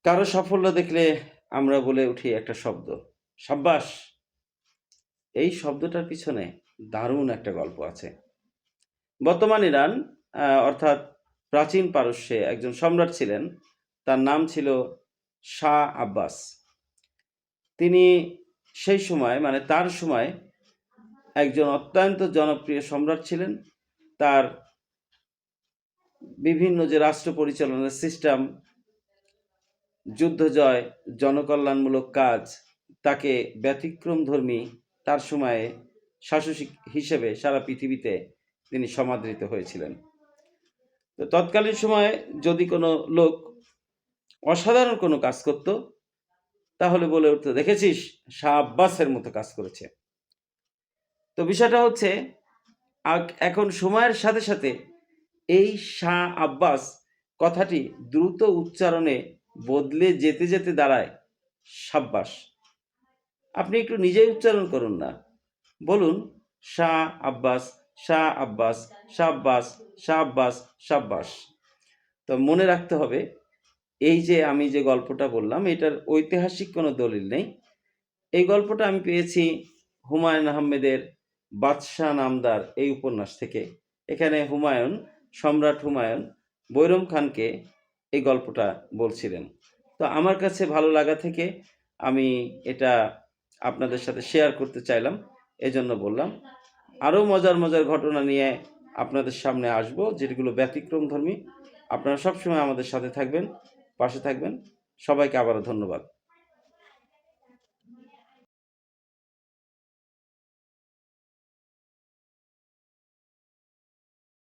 কারো সাফল্য দেখলে আমরা বলে উঠি একটা শব্দ, সাব্বাস। এই শব্দটার পিছনে দারুণ একটা গল্প আছে। বর্তমান ইরান অর্থাৎ প্রাচীন পারস্যে একজন সম্রাট ছিলেন। তার নাম ছিল শাহ আব্বাস। তিনি সেই সময় মানে তার সময় একজন অত্যন্ত জনপ্রিয় সম্রাট ছিলেন। তার বিভিন্ন যে রাষ্ট্র পরিচালনার সিস্টেম, যুদ্ধ জয়, জনকল্যাণমূলক কাজ, তাকে ব্যতিক্রমধর্মী তার সময়ে শাসক হিসেবে সারা পৃথিবীতে তিনি সমাদৃত হয়েছিলেন। তো তৎকালীন সময়ে যদি কোনো লোক অসাধারণ কোনো কাজ করত, তাহলে বলে উঠতো, দেখেছিস, শাহ আব্বাসের মতো কাজ করেছে। তো বিষয়টা হচ্ছে, এখন সময়ের সাথে সাথে এই শাহ আব্বাস কথাটি দ্রুত উচ্চারণে বদলে যেতে যেতে দাঁড়ায় সাব্বাস। আপনি একটু নিজেই উচ্চারণ করুন না, বলুন শাহ আব্বাস, শাহ আব্বাস, সাব্বাস, সাব্বাস, সাব্বাস। তো মনে রাখতে হবে, এই যে আমি যে গল্পটা বললাম, এটার ঐতিহাসিক কোনো দলিল নেই। এই গল্পটা আমি পেয়েছি হুমায়ুন আহমেদের বাদশাহ নামদার এই উপন্যাস থেকে। এখানে সম্রাট হুমায়ুন বৈরম খানকে এই গল্পটা বলছিলেন। তো আমার কাছে ভালো লাগা থেকে আমি এটা আপনাদের সাথে শেয়ার করতে চাইলাম, এজন্য বললাম। আরও মজার মজার ঘটনা নিয়ে আপনাদের সামনে আসবো, যেগুলো ব্যতিক্রমধর্মী। আপনারা সবসময় আমাদের সাথে থাকবেন, পাশে থাকবেন। সবাইকে আবারও ধন্যবাদ।